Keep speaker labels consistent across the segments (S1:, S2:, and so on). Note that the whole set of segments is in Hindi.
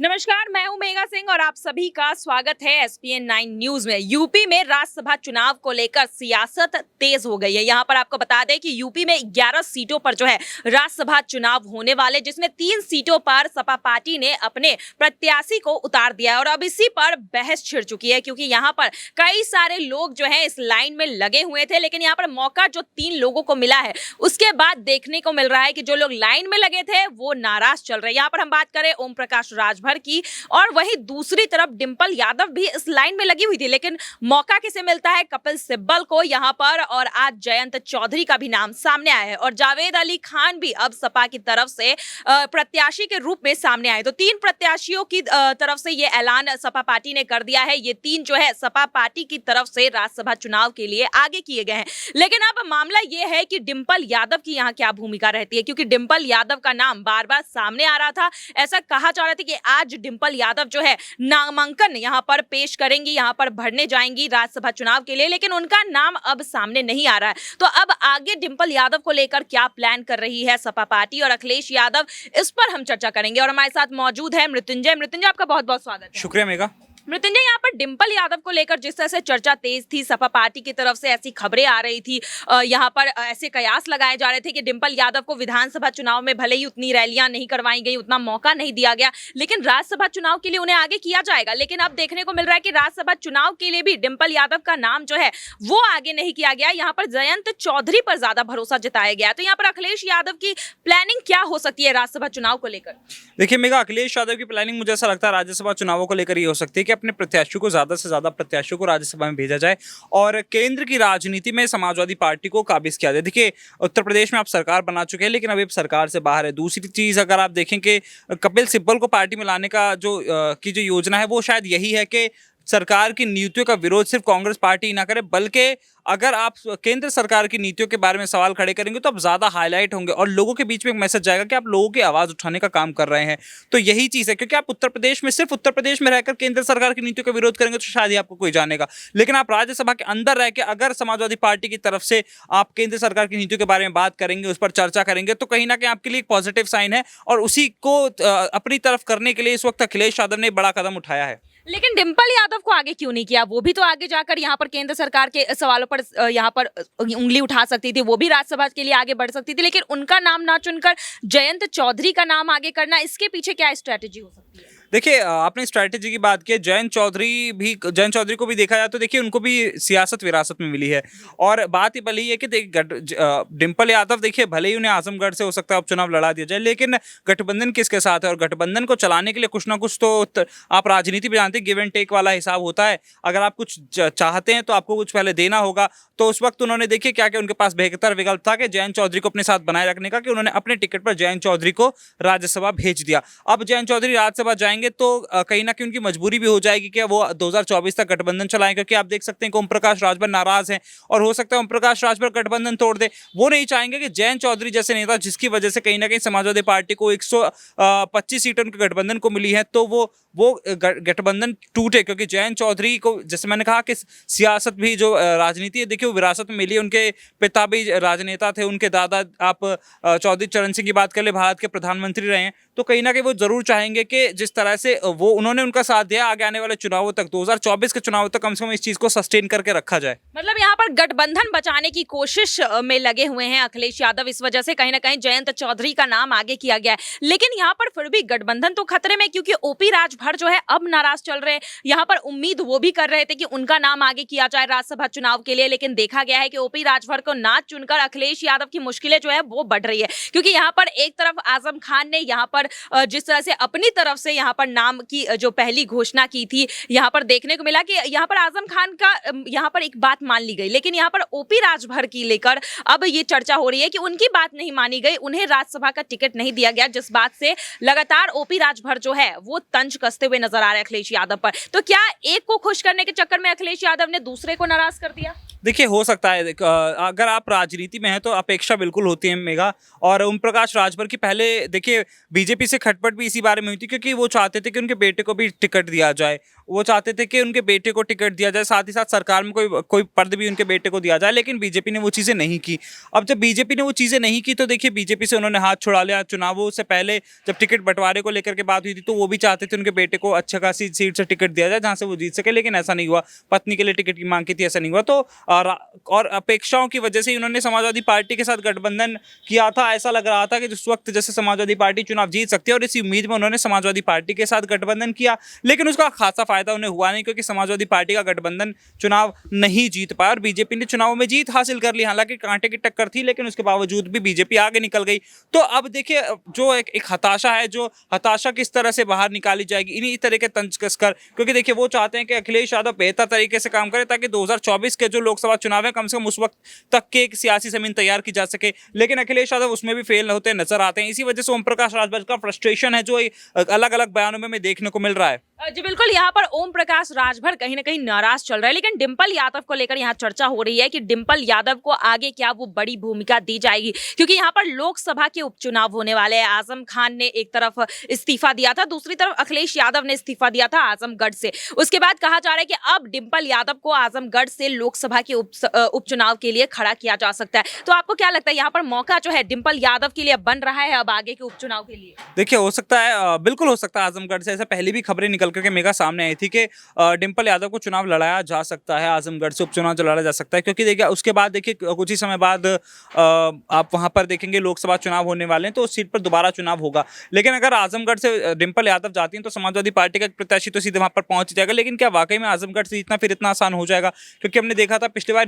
S1: नमस्कार, मैं हूं मेघा सिंह और आप सभी का स्वागत है एसपीएन 9 न्यूज में। यूपी में राज्यसभा चुनाव को लेकर सियासत तेज हो गई है। यहां पर आपको बता दें कि यूपी में 11 सीटों पर जो है राज्यसभा चुनाव होने वाले, जिसमें 3 सीटों पर सपा पार्टी ने अपने प्रत्याशी को उतार दिया है और अब इसी पर बहस छिड़ चुकी है, क्योंकि यहाँ पर कई सारे लोग जो है इस लाइन में लगे हुए थे, लेकिन यहाँ पर मौका जो 3 लोगों को मिला है उसके बाद देखने को मिल रहा है कि जो लोग लाइन में लगे थे वो नाराज चल रहे हैं। यहाँ पर हम बात करें ओम प्रकाश राजभर की, और वहीं दूसरी तरफ डिंपल यादव भी इस लाइन में लगी हुई थी, लेकिन मौका किसे मिलता है? कपिल सिब्बल को यहाँ पर। और आज जयंत चौधरी का भी नाम सामने आया है और जावेद अली खान भी अब सपा की तरफ से प्रत्याशी के रूप में सामने आए। तो 3 प्रत्याशियों की तरफ से ये ऐलान सपा पार्टी ने कर दिया है। ये 3 जो है सपा पार्टी की तरफ से राज्यसभा चुनाव के लिए आगे किए गए हैं। लेकिन अब मामला ये है कि डिंपल यादव की यहाँ क्या भूमिका रहती है, क्योंकि डिंपल यादव का नाम बार बार सामने आ रहा था। ऐसा कहा जा रहा था कि आज डिंपल यादव जो है नामांकन यहाँ पर पेश करेंगी, यहाँ पर भरने जाएंगी राज्यसभा चुनाव के लिए, लेकिन उनका नाम अब सामने नहीं आ रहा है। तो अब आगे डिंपल यादव को लेकर क्या प्लान कर रही है सपा पार्टी और अखिलेश यादव, इस पर हम चर्चा करेंगे। और हमारे साथ मौजूद है मृत्युंजय। आपका बहुत बहुत स्वागत है।
S2: शुक्रिया मेघा।
S1: मृत्युंजय, यहाँ पर डिंपल यादव को लेकर जिस तरह से चर्चा तेज थी, सपा पार्टी की तरफ से ऐसी खबरें आ रही थी, यहाँ पर ऐसे कयास लगाए जा रहे थे कि डिंपल यादव को विधानसभा चुनाव में भले ही उतनी रैलियां नहीं करवाई गई, उतना मौका नहीं दिया गया, लेकिन राज्यसभा चुनाव के लिए उन्हें आगे किया जाएगा। लेकिन अब देखने को मिल रहा है कि राज्यसभा चुनाव के लिए भी डिंपल यादव का नाम जो है वो आगे नहीं किया गया। यहाँ पर जयंत चौधरी पर ज्यादा भरोसा जताया गया। तो यहाँ पर अखिलेश यादव की प्लानिंग क्या हो सकती है राज्यसभा चुनाव को लेकर?
S2: देखिए मेघा, अखिलेश यादव की प्लानिंग मुझे ऐसा लगता है राज्यसभा चुनावों को लेकर ये हो सकती है कि अपने प्रत्याशियों को ज्यादा से ज्यादा प्रत्याशियों को राज्यसभा में भेजा जाए और केंद्र की राजनीति में समाजवादी पार्टी को काबिज किया जाए। देखिए, उत्तर प्रदेश में आप सरकार बना चुके हैं, लेकिन अभी सरकार से बाहर है। दूसरी चीज, अगर आप देखें कि कपिल सिब्बल को पार्टी में लाने का जो योजना है वो शायद यही है कि सरकार की नीतियों का विरोध सिर्फ कांग्रेस पार्टी ही ना करे, बल्कि अगर आप केंद्र सरकार की नीतियों के बारे में सवाल खड़े करेंगे तो आप ज्यादा हाईलाइट होंगे और लोगों के बीच में एक मैसेज जाएगा कि आप लोगों की आवाज उठाने का काम कर रहे हैं। तो यही चीज है, क्योंकि आप उत्तर प्रदेश में सिर्फ उत्तर प्रदेश में रहकर केंद्र सरकार की नीतियों का विरोध करेंगे तो शायद ही आपको कोई जानेगा, लेकिन आप राज्यसभा के अंदर रह के अगर समाजवादी पार्टी की तरफ से आप केंद्र सरकार की नीतियों के बारे में बात करेंगे, उस पर चर्चा करेंगे, तो कहीं ना कहीं आपके लिए एक पॉजिटिव साइन है और उसी को अपनी तरफ करने के लिए इस वक्त अखिलेश यादव ने बड़ा कदम उठाया है।
S1: लेकिन डिंपल यादव को आगे क्यों नहीं किया? वो भी तो आगे जाकर यहाँ पर केंद्र सरकार के सवालों पर यहाँ पर उंगली उठा सकती थी, वो भी राज्यसभा के लिए आगे बढ़ सकती थी, लेकिन उनका नाम ना चुनकर जयंत चौधरी का नाम आगे करना, इसके पीछे क्या स्ट्रैटेजी हो सकती है?
S2: देखिए, आपने स्ट्रैटेजी की बात की। जयंत चौधरी को भी देखा जाए तो देखिए उनको भी सियासत विरासत में मिली है और बात ही भले ही है कि डिंपल यादव, देखिए भले ही उन्हें आजमगढ़ से हो सकता है उपचुनाव लड़ा दिया जाए, लेकिन गठबंधन किसके साथ है और गठबंधन को चलाने के लिए कुछ ना कुछ तो आप राजनीति में जानते हैं, गिव एंड टेक वाला हिसाब होता है। अगर आप कुछ चाहते हैं तो आपको कुछ पहले देना होगा। तो उस वक्त उन्होंने देखिए क्या क्या उनके पास बेहतर विकल्प था कि जयंत चौधरी को अपने साथ बनाए रखने का, कि उन्होंने अपने टिकट पर जयंत चौधरी को राज्यसभा भेज दिया। अब जयंत चौधरी राज्यसभा जाएंगे तो कहीं ना कहीं उनकी मजबूरी भी हो जाएगी कि वो 2024 तक गठबंधन चलाएं, क्योंकि आप देख सकते हैं कि ओम प्रकाश राजभर नाराज हैं और हो सकता है ओम प्रकाश राजभर गठबंधन तोड़ दे। वो नहीं चाहेंगे कि जयंत चौधरी जैसे नेता, जिसकी वजह से कहीं ना कहीं समाजवादी पार्टी को 125 सीटें उनके गठबंधन को मिली है, तो वो गठबंधन टूटे, क्योंकि जयंत चौधरी को, जैसे मैंने कहा कि सियासत भी जो राजनीति है, देखिए वो विरासत में मिली है। उनके पिता भी राजनेता थे, उनके दादा आप चौधरी चरण सिंह की बात कर ले, भारत के प्रधानमंत्री रहे हैं। तो कहीं ना कहीं वो जरूर चाहेंगे कि जिस तरह से वो उन्होंने उनका साथ दिया, आगे आने वाले चुनावों तक, 2024 के चुनावों तक कम से कम इस चीज को सस्टेन करके रखा जाए।
S1: मतलब यहाँ पर गठबंधन बचाने की कोशिश में लगे हुए हैं अखिलेश यादव, इस वजह से कहीं ना कहीं जयंत चौधरी का नाम आगे किया गया है। लेकिन यहाँ पर फिर भी गठबंधन तो खतरे में, क्योंकि ओपी राजभर जो है अब नाराज चल रहे हैं। यहाँ पर उम्मीद वो भी कर रहे थे कि उनका नाम आगे किया जाए राज्यसभा चुनाव के लिए, लेकिन देखा गया है कि ओपी राजभर को ना चुनकर अखिलेश यादव की मुश्किलें जो है वो बढ़ रही है। क्योंकि यहाँ पर एक तरफ आजम खान ने यहाँ पर जिस तरह से अपनी तरफ से यहाँ पर नाम की जो पहली घोषणा की थी, यहाँ पर देखने को मिला कि यहाँ पर आजम खान का यहाँ पर एक बात मान ली गई, लेकिन यहाँ पर ओपी राजभर की लेकर अब ये चर्चा हो रही है कि उनकी बात नहीं मानी गई, उन्हें राज्यसभा का टिकट नहीं दिया गया, जिस बात से लगातार ओपी राजभर जो है वो तंज कसते हुए नजर आ रहे हैं अखिलेश यादव पर। तो क्या एक को खुश करने के चक्कर में अखिलेश यादव ने दूसरे को नाराज कर दिया?
S2: देखिए हो सकता है अगर आप राजनीति में हैं तो अपेक्षा बिल्कुल होती है मेगा। और ओम प्रकाश राजभर की पहले देखिए बीजेपी से खटपट भी इसी बारे में हुई थी, क्योंकि वो चाहते थे कि उनके बेटे को भी टिकट दिया जाए। वो चाहते थे कि उनके बेटे को टिकट दिया जाए, साथ ही साथ सरकार में कोई कोई पद भी उनके बेटे को दिया जाए, लेकिन बीजेपी ने वो चीज़ें नहीं की। अब जब बीजेपी ने वो चीज़ें नहीं की तो देखिए बीजेपी से उन्होंने हाथ छुड़ा लिया। चुनावों से पहले जब टिकट बंटवारे को लेकर के बात हुई थी तो वो भी चाहते थे उनके बेटे को अच्छा खासी सीट से टिकट दिया जाए जहाँ से वो जीत सके, लेकिन ऐसा नहीं हुआ। पत्नी के लिए टिकट की मांग की थी, ऐसा नहीं हुआ। तो और अपेक्षाओं की वजह से ही उन्होंने समाजवादी पार्टी के साथ गठबंधन किया था। ऐसा लग रहा था कि जिस वक्त जैसे समाजवादी पार्टी चुनाव जीत सकती है, और इसी उम्मीद में उन्होंने समाजवादी पार्टी के साथ गठबंधन किया, लेकिन उसका खासा फायदा उन्हें हुआ नहीं, क्योंकि समाजवादी पार्टी का गठबंधन चुनाव नहीं जीत पाया और बीजेपी ने चुनावों में जीत हासिल कर ली। हालांकि कांटे की टक्कर थी, लेकिन उसके बावजूद भी बीजेपी आगे निकल गई। तो अब देखिए जो एक हताशा है, जो हताशा किस तरह से बाहर निकाली जाएगी, इन्हीं तरह के तंज कसकर, क्योंकि देखिए वो चाहते हैं कि अखिलेश यादव बेहतर तरीके से काम करे ताकि 2024 के जो लोकसभा चुनाव है कम से कम उस वक्त तक के एक सियासी जमीन तैयार की जा सके, लेकिन अखिलेश यादव उसमें भी फेल होते नजर आते हैं। इसी वजह से ओम प्रकाश राजभर का फ्रस्ट्रेशन है जो अलग अलग बयानों में देखने को मिल रहा है।
S1: जी बिल्कुल, यहाँ पर ओम प्रकाश राजभर कहीं ना कहीं नाराज चल रहा है, लेकिन डिंपल यादव को लेकर यहाँ चर्चा हो रही है कि डिंपल यादव को आगे क्या वो बड़ी भूमिका दी जाएगी, क्योंकि यहाँ पर लोकसभा के उपचुनाव होने वाले हैं। आजम खान ने एक तरफ इस्तीफा दिया था, दूसरी तरफ अखिलेश यादव ने इस्तीफा दिया था आजमगढ़ से। उसके बाद कहा जा रहा है कि अब डिंपल यादव को आजमगढ़ से लोकसभा के उपचुनाव के लिए खड़ा किया जा सकता है। तो आपको क्या लगता है, यहाँ पर मौका जो है डिंपल यादव के लिए बन रहा है अब आगे के उपचुनाव के लिए?
S2: देखिए हो सकता है, बिल्कुल हो सकता है आजमगढ़ से। ऐसा पहले भी खबरें निकल करके मेगा सामने आई थी कि डिंपल यादव को चुनाव लड़ाया जा सकता है, आजमगढ़ से उपचुनाव जो लड़ा जा सकता है, क्योंकि देखिए उसके बाद देखिए कुछ ही समय बाद आप वहां पर देखेंगे लोकसभा चुनाव होने वाले हैं, तो उस सीट पर दोबारा चुनाव होगा। लेकिन अगर आजमगढ़ से डिंपल यादव जाती हैं तो समाजवादी पार्टी का प्रत्याशी तो सीधे वहां पर पहुंच जाएगा, लेकिन क्या वाकई में आजमगढ़ से जीतना फिर इतना आसान हो जाएगा? क्योंकि हमने देखा था पिछली बार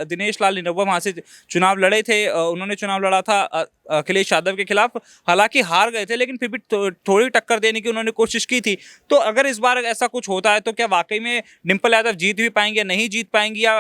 S2: दिनेश लाल निरहुआ वहां से चुनाव लड़े थे, उन्होंने चुनाव लड़ा था अखिलेश यादव के खिलाफ, हालांकि हार गए थे, लेकिन फिर भी थोड़ी टक्कर देने की उन्होंने कोशिश की थी। तो अगर इस बार ऐसा कुछ होता है तो क्या वाकई में डिंपल यादव जीत भी पाएंगे या नहीं जीत पाएंगी, या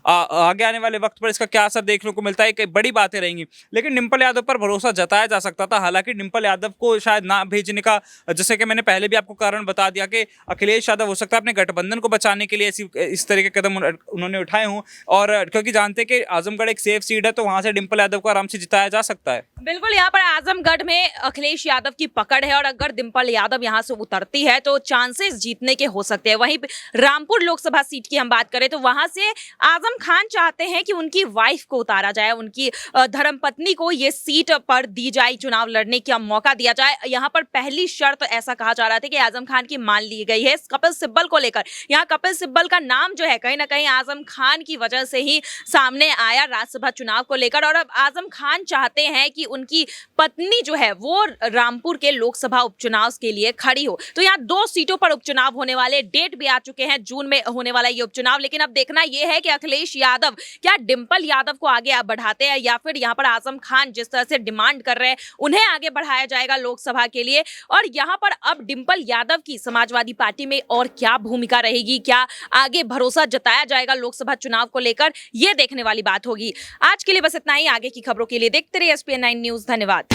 S2: आगे आने वाले वक्त पर इसका क्या असर देखने को मिलता है, कई बड़ी बातें रहेंगी। लेकिन डिंपल यादव पर भरोसा जताया जा सकता था। हालांकि डिंपल यादव को शायद ना भेजने का, जैसे कि मैंने पहले भी आपको कारण बता दिया कि अखिलेश यादव हो सकता है अपने गठबंधन को बचाने के लिए इस तरह के कदम उन्होंने उठाए हों, और क्योंकि जानते हैं कि आजमगढ़ एक सेफ सीट है तो वहां से डिंपल यादव को आराम से जिताया जा सकता है।
S1: बिल्कुल, यहाँ पर आजमगढ़ में अखिलेश यादव की पकड़ है, और अगर डिंपल यादव यहाँ से उतरती है तो चांसेस जीतने के हो सकते हैं। वहीं रामपुर लोकसभा सीट की हम बात करें तो वहां से आजम खान चाहते हैं कि उनकी वाइफ को उतारा जाए, उनकी धर्मपत्नी को ये सीट पर दी जाए, चुनाव लड़ने का मौका दिया जाए। यहाँ पर पहली शर्त ऐसा कहा जा रहा था कि आजम खान की मान ली गई है कपिल सिब्बल को लेकर। यहाँ कपिल सिब्बल का नाम जो है कहीं ना कहीं आजम खान की वजह से ही सामने आया राज्यसभा चुनाव को लेकर, और अब आजम खान चाहते हैं कि उनकी पत्नी जो है वो रामपुर के लोकसभा उपचुनाव के लिए खड़ी हो। तो यहाँ 2 सीटों पर उपचुनाव होने वाले, डेट भी आ चुके हैं, जून में होने वाला ये उपचुनाव। लेकिन अब देखना यह है कि अखिलेश यादव क्या डिंपल यादव को आगे बढ़ाते हैं, या फिर यहाँ पर आजम खान जिस तरह से डिमांड कर रहे हैं उन्हें आगे बढ़ाया जाएगा लोकसभा के लिए। और यहाँ पर अब डिंपल यादव की समाजवादी पार्टी में और क्या भूमिका रहेगी, क्या आगे भरोसा जताया जाएगा लोकसभा चुनाव को लेकर, यह देखने वाली बात होगी। आज के लिए बस इतना ही। आगे की खबरों के लिए देखते रहिए SPN9 न्यूज़। धन्यवाद।